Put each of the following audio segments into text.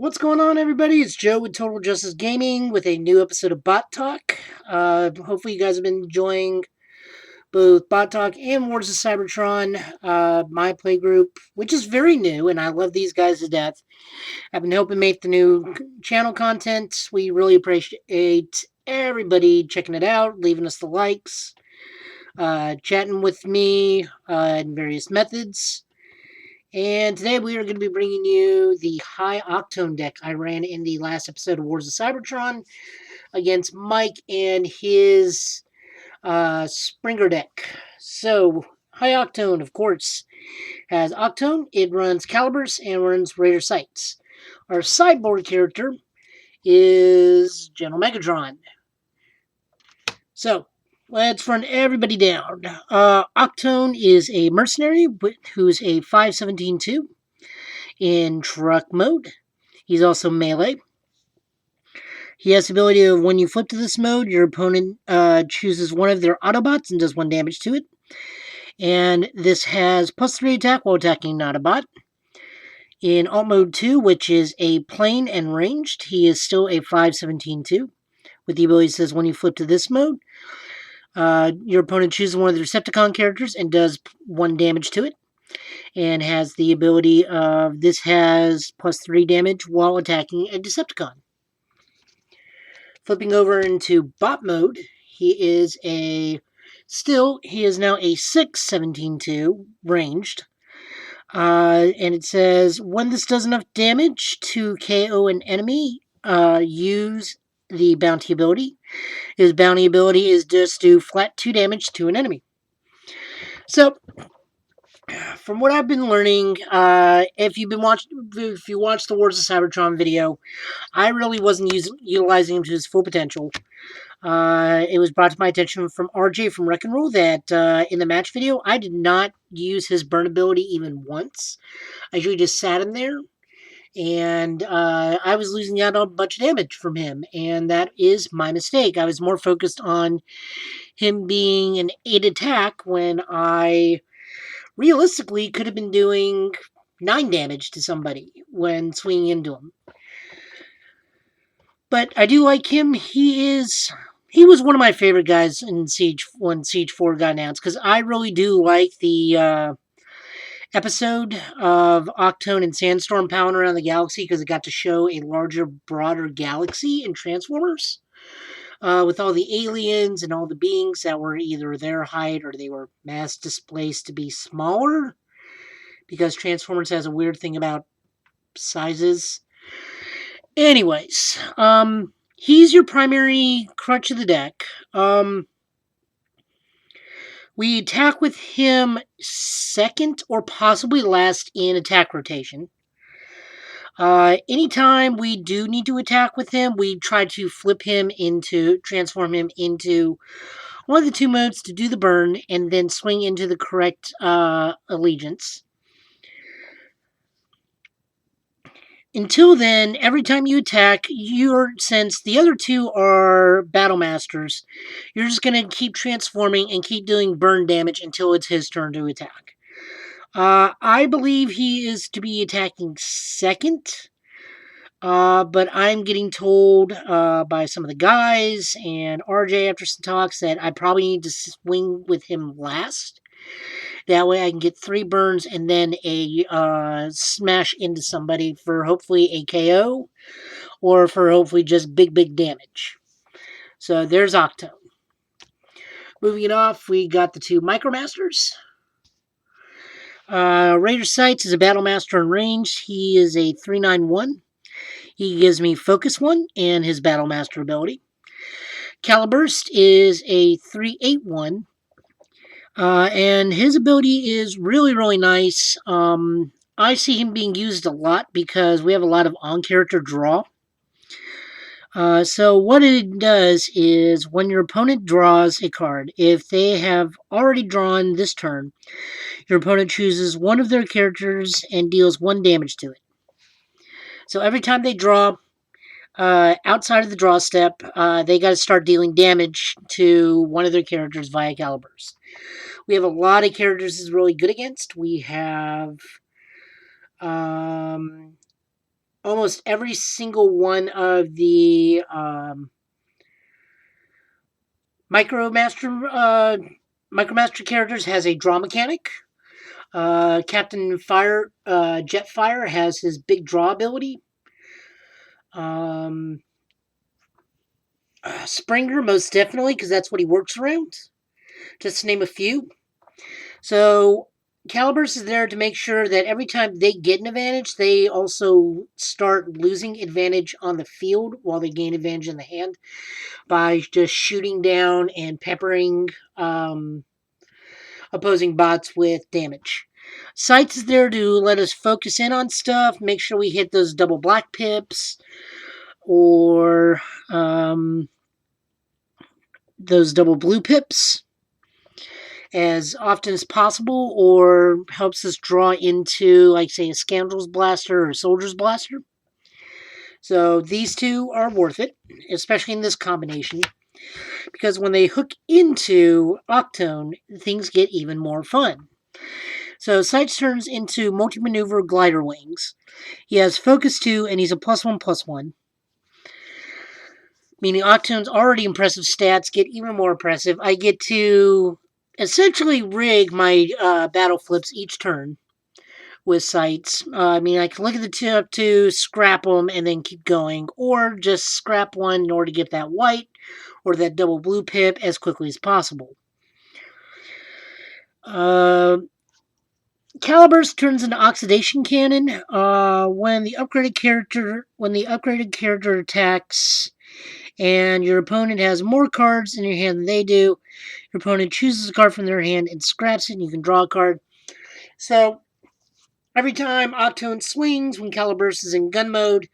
What's going on, everybody? It's Joe with Total Justice Gaming with a new episode of Bot Talk. Hopefully, you guys have been enjoying both Bot Talk and Wars of Cybertron, my playgroup, which is very new, and I love these guys to death. I've been helping make the new channel content. We really appreciate everybody checking it out, leaving us the likes, chatting with me in various methods. And today we are going to be bringing you the high Octone deck I ran in the last episode of Wars of Cybertron against Mike and his Springer deck. So, high Octone, of course, has Octone. It runs Caliburst and runs Raider Sights. Our sideboard character is General Megatron. So, let's run everybody down. Octone is a mercenary who's a 5/17/2 in truck mode. He's also melee. He has the ability of when you flip to this mode, your opponent chooses one of their Autobots and does 1 damage to it. And this has +3 attack while attacking an Autobot. In Alt Mode 2, which is a plain and ranged, he is still a 5/17/2. With the ability that says when you flip to this mode, your opponent chooses one of the Decepticon characters and does 1 damage to it. And has the ability of this has +3 damage while attacking a Decepticon. Flipping over into bot mode, he is now a 6/17/2 ranged. And it says when this does enough damage to KO an enemy, use the bounty ability. His bounty ability is just do flat 2 damage to an enemy. So, from what I've been learning, if you watched the Wars of Cybertron video, I really wasn't utilizing him to his full potential. It was brought to my attention from RJ from Wreck and Roll that in the match video, I did not use his burn ability even once. I usually just sat him there, and I was losing out on a bunch of damage from him, and that is my mistake. I was more focused on him being an 8 attack when I realistically could have been doing 9 damage to somebody when swinging into him. But I do like him. He was one of my favorite guys in Siege when Siege 4 got announced, because I really do like the episode of Octone and Sandstorm pounding around the galaxy, because it got to show a larger, broader galaxy in Transformers. With all the aliens and all the beings that were either their height or they were mass displaced to be smaller, because Transformers has a weird thing about sizes. Anyways, he's your primary crutch of the deck. We attack with him second or possibly last in attack rotation. Anytime we do need to attack with him, we try to transform him into one of the 2 modes to do the burn, and then swing into the correct allegiance. Until then, every time you attack, since the other 2 are Battle Masters, you're just going to keep transforming and keep doing burn damage until it's his turn to attack. I believe he is to be attacking second, but I'm getting told by some of the guys and RJ after some talks that I probably need to swing with him last. That way I can get 3 burns and then a smash into somebody for hopefully a KO, or for hopefully just big damage. So there's Octone. Moving it off, we got the 2 Micromasters. Raider Sights is a Battle Master in range. He is a 3/9/1. He gives me Focus 1 and his Battle Master ability. Caliburst is a 3/8/1. And his ability is really, really nice. I see him being used a lot because we have a lot of on-character draw. So what it does is when your opponent draws a card, if they have already drawn this turn, your opponent chooses one of their characters and deals 1 damage to it. So every time they draw outside of the draw step, they got to start dealing damage to one of their characters via Caliburst. We have a lot of characters this is really good against. We have almost every single one of the Micromaster characters has a draw mechanic. Captain Fire, Jetfire has his big draw ability. Springer, most definitely, because that's what he works around. Just to name a few. So, Caliburst is there to make sure that every time they get an advantage, they also start losing advantage on the field while they gain advantage in the hand by just shooting down and peppering opposing bots with damage. Sights is there to let us focus in on stuff, make sure we hit those double black pips or those double blue pips as often as possible, or helps us draw into, like, say, a Scoundrel's Blaster or a Soldier's Blaster. So these two are worth it, especially in this combination, because when they hook into Octone, things get even more fun. So Sights turns into multi-maneuver glider wings. He has Focus 2, and he's a +1/+1. Meaning Octone's already impressive stats get even more impressive. I get to essentially rig my battle flips each turn with Sights. I can look at the tip to scrap them and then keep going, or just scrap one in order to get that white or that double blue pip as quickly as possible. Caliburst turns into Oxidation Cannon when the upgraded character attacks and your opponent has more cards in your hand than they do. Your opponent chooses a card from their hand and scraps it, and you can draw a card. So every time Octone swings, when Caliburst is in gun mode,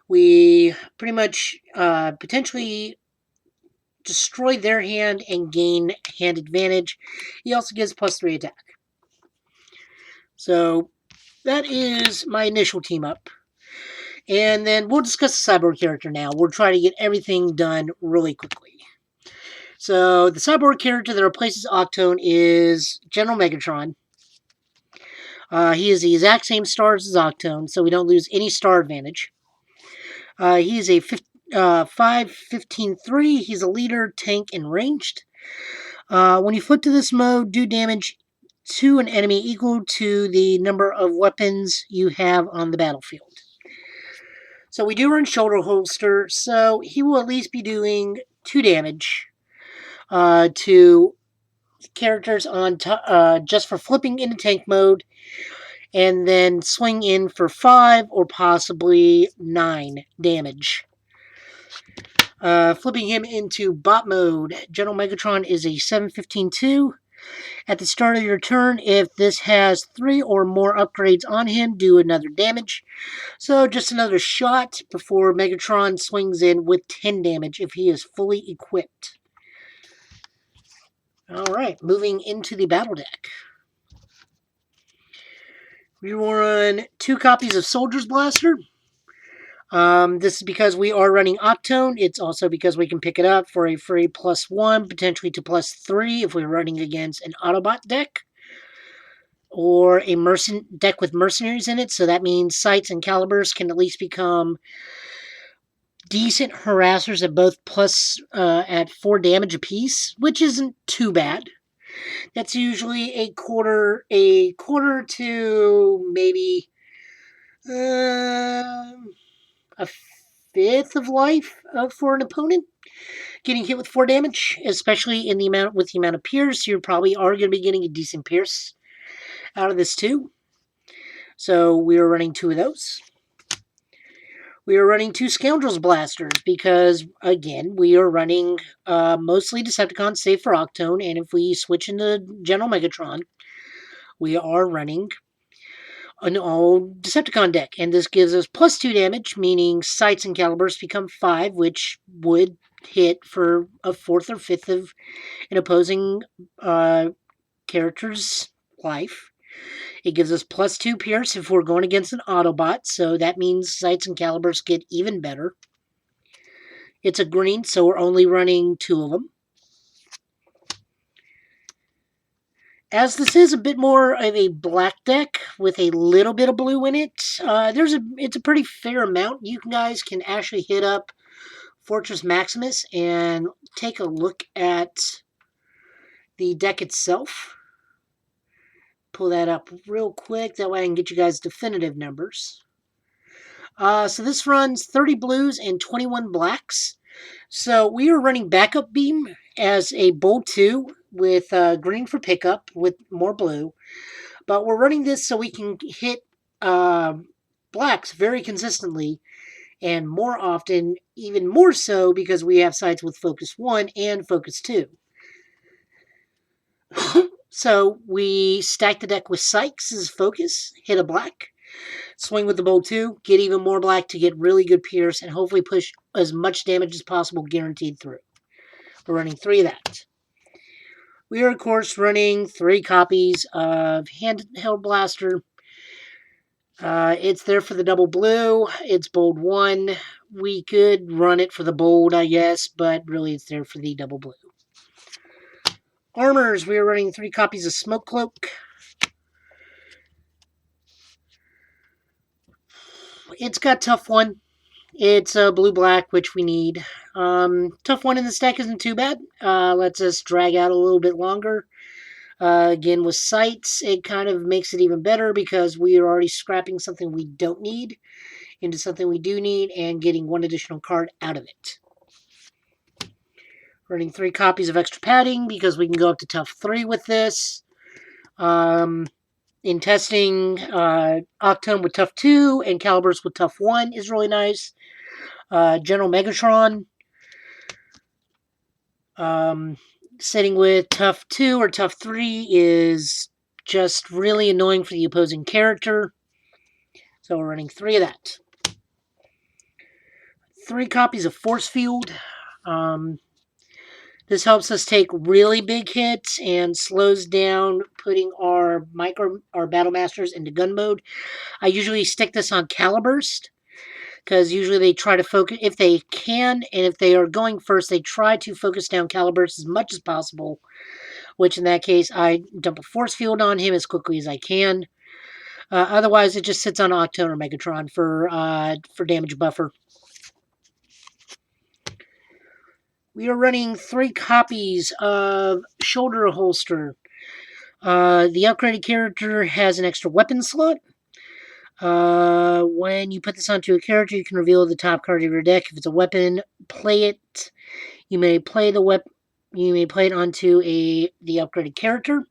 we pretty much potentially destroy their hand and gain hand advantage. He also gives +3 attack. So that is my initial team up. And then we'll discuss the cyborg character now. We'll try to get everything done really quickly. So the cyborg character that replaces Octone is General Megatron. He is the exact same stars as Octone, so we don't lose any star advantage. He is a 5/15/3. He's a leader, tank, and ranged. When you flip to this mode, do damage to an enemy equal to the number of weapons you have on the battlefield. So we do run shoulder holster, so he will at least be doing 2 damage to characters on just for flipping into tank mode, and then swing in for 5 or possibly 9 damage. Flipping him into bot mode, General Megatron is a 7/15/2. At the start of your turn, if this has 3 or more upgrades on him, do another damage. So just another shot before Megatron swings in with 10 damage if he is fully equipped. Alright, moving into the battle deck. We run 2 copies of Soldier's Blaster. This is because we are running Octone. It's also because we can pick it up for a free +1, potentially to +3 if we're running against an Autobot deck. Or a deck with mercenaries in it, so that means Sights and Caliburst can at least become decent harassers at both at 4 damage apiece, which isn't too bad. That's usually a quarter to maybe a fifth of life for an opponent getting hit with 4 damage, especially with the amount of pierce. You probably are going to be getting a decent pierce out of this too. So we are running 2 of those. We are running 2 Scoundrel's Blasters because, again, we are running mostly Decepticons, save for Octone, and if we switch into General Megatron, we are running an all-Decepticon deck, and this gives us +2 damage, meaning Sights and Caliburst become 5, which would hit for a 4th or 5th of an opposing character's life. It gives us +2 pierce if we're going against an Autobot, so that means Sights and Caliburst get even better. It's a green, so we're only running 2 of them. As this is a bit more of a black deck with a little bit of blue in it, it's a pretty fair amount. You guys can actually hit up Fortress Maximus and take a look at the deck itself. Pull that up real quick, that way I can get you guys definitive numbers. So this runs 30 blues and 21 blacks. So we are running Backup Beam as a bold 2 with green for pickup with more blue. But we're running this so we can hit blacks very consistently and more often, even more so because we have sides with Focus 1 and Focus 2. So we stack the deck with Sykes as focus, hit a black, swing with the bold 2, get even more black to get really good pierce, and hopefully push as much damage as possible guaranteed through. We're running 3 of that. We are, of course, running 3 copies of Handheld Blaster. It's there for the double blue. It's bold 1. We could run it for the bold, I guess, but really it's there for the double blue. Armors, we are running 3 copies of Smoke Cloak. It's got Tough 1. It's blue-black, which we need. Tough 1 in this deck isn't too bad. Lets us drag out a little bit longer. Again, with Sights, it kind of makes it even better because we are already scrapping something we don't need into something we do need and getting 1 additional card out of it. Running 3 copies of extra padding because we can go up to Tough 3 with this. In testing, Octone with Tough 2 and Caliburst with Tough 1 is really nice. General Megatron sitting with Tough 2 or Tough 3 is just really annoying for the opposing character. So we're running 3 of that. 3 copies of Force Field. This helps us take really big hits and slows down putting our Battle Masters into gun mode. I usually stick this on Caliburst because usually they try to focus, if they can, and if they are going first, they try to focus down Caliburst as much as possible, which in that case, I dump a Force Field on him as quickly as I can. Otherwise, it just sits on Octone or Megatron for damage buffer. We are running 3 copies of Shoulder Holster. The upgraded character has an extra weapon slot. When you put this onto a character, you can reveal the top card of your deck. If it's a weapon, play it. You may play the weapon. You may play it onto the upgraded character.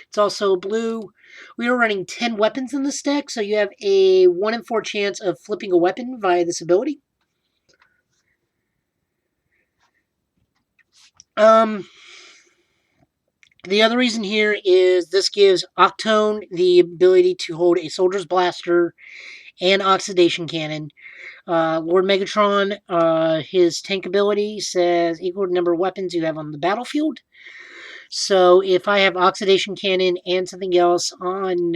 It's also blue. We are running 10 weapons in this deck, so you have a 1 in 4 chance of flipping a weapon via this ability. The other reason here is this gives Octone the ability to hold a Soldier's Blaster and Oxidation Cannon. Lord Megatron, his tank ability says equal to the number of weapons you have on the battlefield. So if I have Oxidation Cannon and something else on,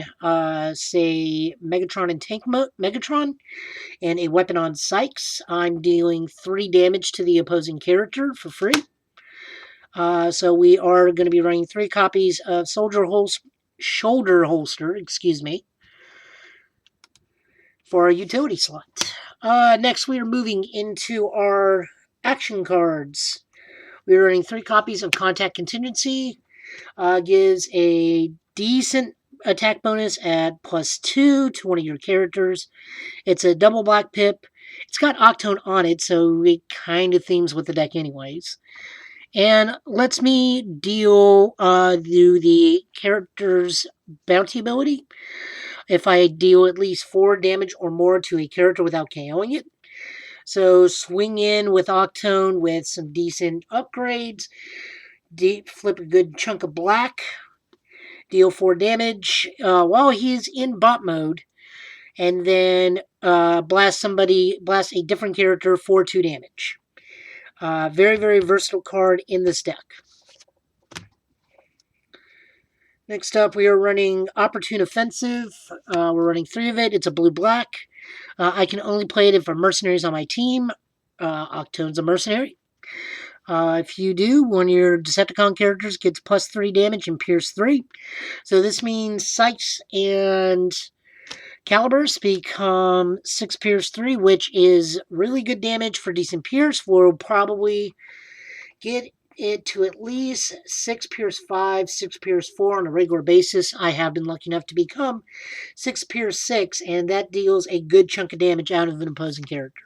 say, Megatron and Tank Megatron, and a weapon on Sykes, I'm dealing 3 damage to the opposing character for free. So we are going to be running 3 copies of Shoulder Holster, for our utility slot. Next, we are moving into our action cards. We are running 3 copies of Contact Contingency. Gives a decent attack bonus at +2 to one of your characters. It's a double black pip. It's got Octone on it, so it kind of themes with the deck anyways. And lets me deal the character's bounty ability if I deal at least 4 damage or more to a character without KOing it. So swing in with Octone with some decent upgrades. Flip a good chunk of black. Deal 4 damage while he's in bot mode. And then blast a different character for 2 damage. Very, very versatile card in this deck. Next up, we are running Opportune Offensive. We're running 3 of it. It's a blue-black. I can only play it if a mercenary's on my team. Octone's a mercenary. If you do, one of your Decepticon characters gets +3 damage and Pierce 3. So this means Sykes and Caliburst become 6 Pierce 3, which is really good damage for decent Pierce. We'll probably get it to at least 6 Pierce 5, 6 Pierce 4 on a regular basis. I have been lucky enough to become 6 Pierce 6, and that deals a good chunk of damage out of an opposing character.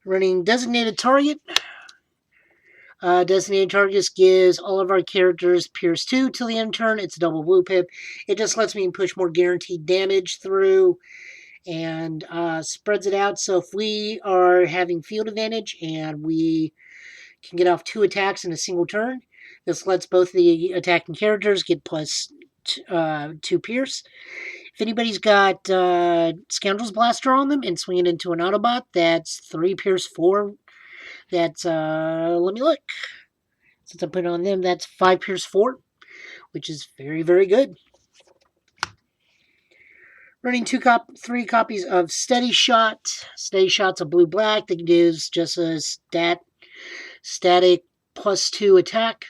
Running Designated Target. Designated Target gives all of our characters Pierce 2 till the end of turn. It's a double blue pip. It just lets me push more guaranteed damage through and spreads it out. So if we are having field advantage and we can get off 2 attacks in a single turn, this lets both the attacking characters get +2 Pierce. If anybody's got Scoundrel's Blaster on them and swing it into an Autobot, that's 3 Pierce 4. That's, let me look. Since I put it on them, that's 5 Pierce 4, which is very, very good. Running 3 copies of Steady Shot. Steady Shot's a blue-black that gives just a static +2 attack.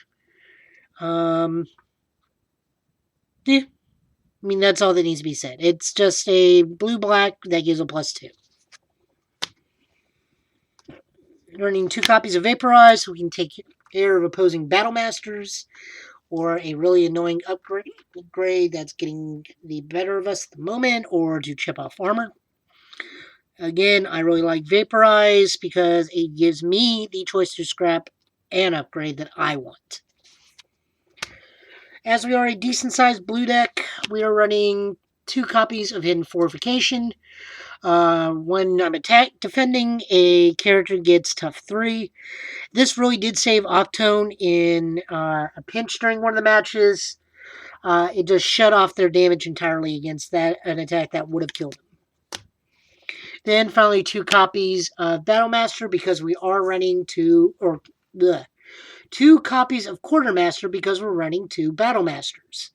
Yeah. I mean, that's all that needs to be said. It's just a blue-black that gives a +2. Running 2 copies of Vaporize, so we can take care of opposing Battle Masters, or a really annoying upgrade that's getting the better of us at the moment, or to chip off armor. Again, I really like Vaporize because it gives me the choice to scrap an upgrade that I want. As we are a decent-sized blue deck, we are running 2 copies of Hidden Fortification. When I'm defending, a character gets tough 3. This really did save Octone in a pinch during one of the matches. It just shut off their damage entirely against an attack that would have killed them. Then finally 2 copies of Battlemaster because we are running 2 copies of Quartermaster because we're running 2 Battlemasters.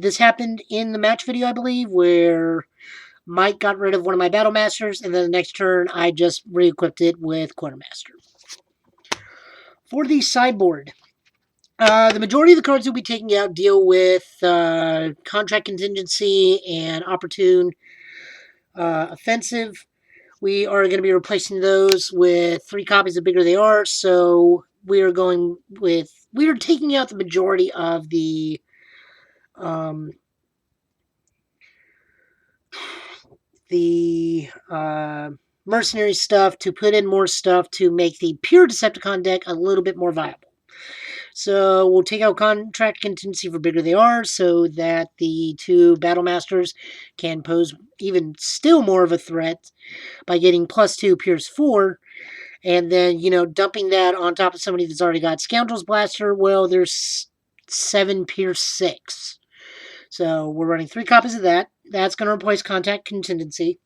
This happened in the match video, I believe, where Mike got rid of one of my Battlemasters, and then the next turn I just re-equipped it with Quartermaster. For the sideboard, the majority of the cards we'll be taking out deal with contract contingency and opportune offensive. We are going to be replacing those with 3 copies of Bigger They Are, so we are taking out the majority of the mercenary stuff to put in more stuff to make the pure Decepticon deck a little bit more viable. So we'll take out contract contingency for Bigger They Are so that the 2 Battlemasters can pose even still more of a threat by getting +2 Pierce 4. And then, dumping that on top of somebody that's already got Scoundrel's Blaster, well, there's 7 Pierce 6. So we're running 3 copies of that. That's going to replace Contact Contingency.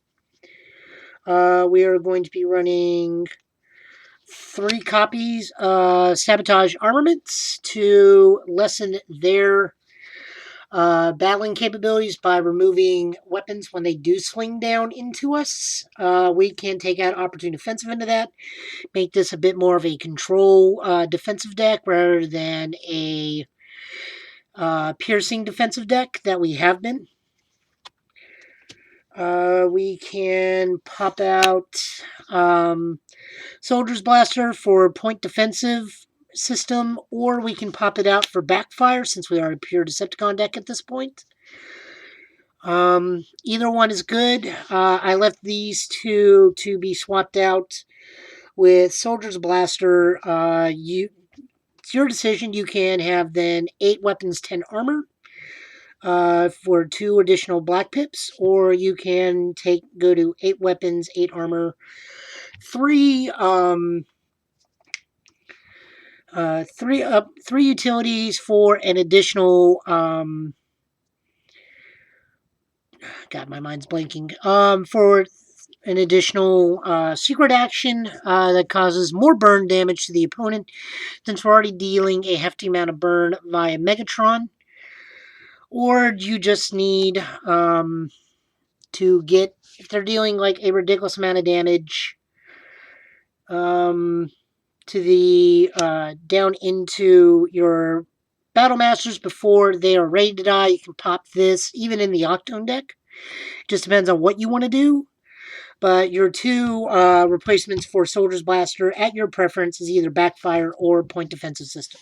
We are going to be running 3 copies of Sabotage Armaments to lessen their battling capabilities by removing weapons when they do swing down into us. We can take out Opportune Offensive into that, make this a bit more of a control defensive deck rather than a piercing defensive deck that we have been. We can pop out Soldier's Blaster for point defensive system, or we can pop it out for backfire since we are a pure Decepticon deck at this point. Either one is good. I left these 2 to be swapped out with Soldier's Blaster. It's your decision. You can have then 8 weapons, 10 armor for 2 additional black pips, or you can go to 8 weapons, 8 armor, 3 utilities for an additional God, my mind's blanking. For an additional secret action that causes more burn damage to the opponent, since we're already dealing a hefty amount of burn via Megatron. Or you just need to get, if they're dealing like a ridiculous amount of damage, to the down into your battle masters before they are ready to die. You can pop this even in the Octone deck. Just depends on what you want to do. But your two replacements for Soldier's Blaster at your preference is either Backfire or Point Defensive System,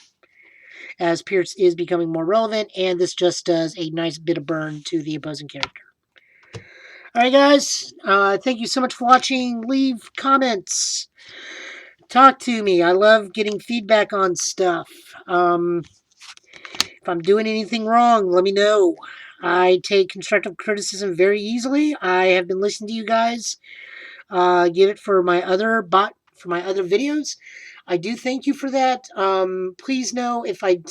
as Pierce is becoming more relevant, and this just does a nice bit of burn to the opposing character. Alright guys, thank you so much for watching. Leave comments. Talk to me. I love getting feedback on stuff. If I'm doing anything wrong, let me know. I take constructive criticism very easily. I have been listening to you guys. Give it for my other videos. I do thank you for that. Please know if I'm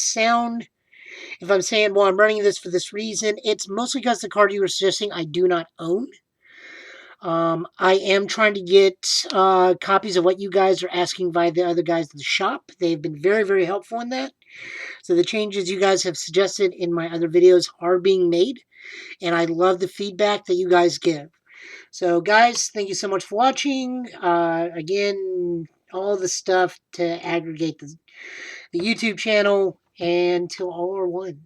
saying, well, I'm running this for this reason, it's mostly because the card you were suggesting I do not own. I am trying to get copies of what you guys are asking by the other guys in the shop. They've been very, very helpful in that. So the changes you guys have suggested in my other videos are being made, and I love the feedback that you guys give. So guys, thank you so much for watching. Again, all the stuff to aggregate the YouTube channel, and till all are one.